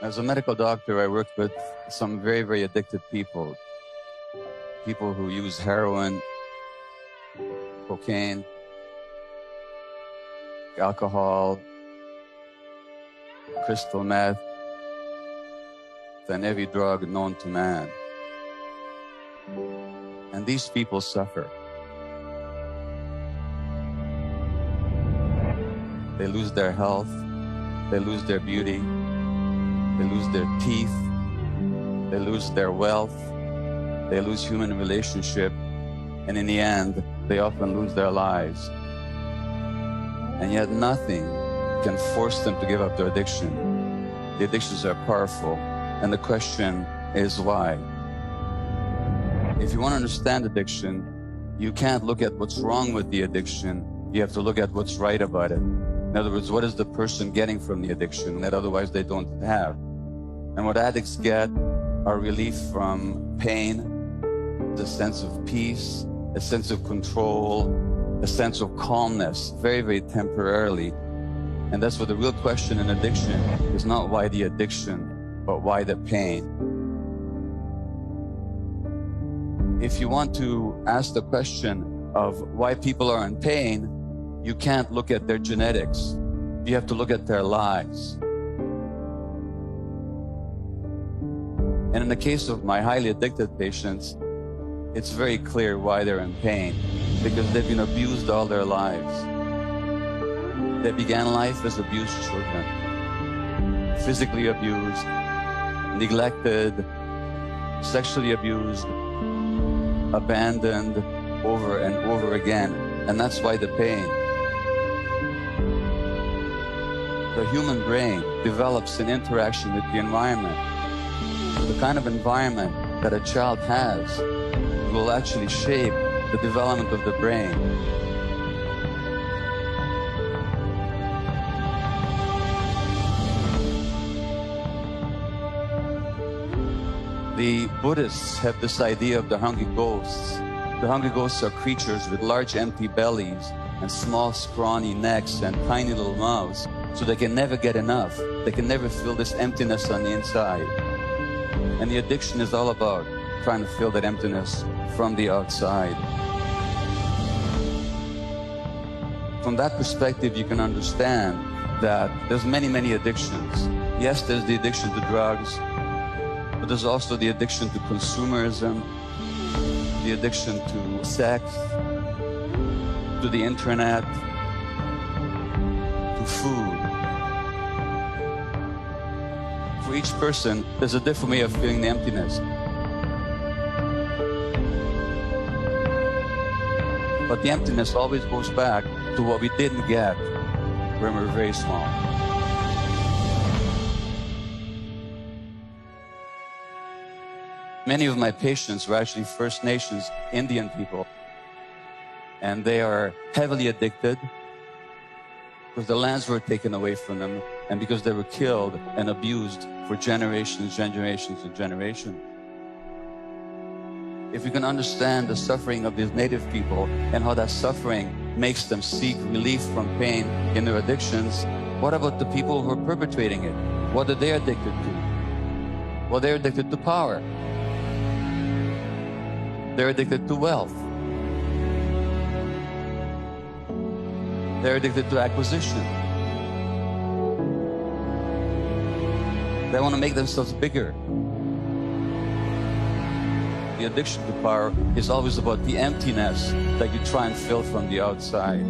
As a medical doctor, I worked with some very, very addicted people. People who use heroin, cocaine, alcohol, crystal meth, and every drug known to man. And these people suffer. They lose their health, they lose their beauty, they lose their teeth, they lose their wealth, they lose human relationship, and in the end, they often lose their lives. And yet nothing can force them to give up their addiction. The addictions are powerful, and the question is why? If you want to understand addiction, you can't look at what's wrong with the addiction, you have to look at what's right about it. In other words, what is the person getting from the addiction that otherwise they don't have? And what addicts get are relief from pain, a sense of peace, a sense of control, a sense of calmness, very, very temporarily. And that's what the real question in addiction is, not why the addiction, but why the pain. If you want to ask the question of why people are in pain, you can't look at their genetics. You have to look at their lives. And in the case of my highly addicted patients, it's very clear why they're in pain, because they've been abused all their lives. They began life as abused children, physically abused, neglected, sexually abused, abandoned over and over again. And that's why the pain. The human brain develops in interaction with the environment. The kind of environment that a child has will actually shape the development of the brain. The Buddhists have this idea of the hungry ghosts. The hungry ghosts are creatures with large empty bellies and small scrawny necks and tiny little mouths, so they can never get enough. They can never feel this emptiness on the inside. And the addiction is all about trying to fill that emptiness from the outside. From that perspective, you can understand that there's many, many addictions. Yes, there's the addiction to drugs, but there's also the addiction to consumerism, the addiction to sex, to the internet, to food. For each person, there's a different way of feeling the emptiness. But the emptiness always goes back to what we didn't get when we were very small. Many of my patients were actually First Nations Indian people, and they are heavily addicted because the lands were taken away from them and because they were killed and abused for generations, generations, and generations. If we can understand the suffering of these native people and how that suffering makes them seek relief from pain in their addictions, what about the people who are perpetrating it? What are they addicted to? Well, they're addicted to power. They're addicted to wealth. They're addicted to acquisition. They want to make themselves bigger. The addiction to power is always about the emptiness that you try and fill from the outside.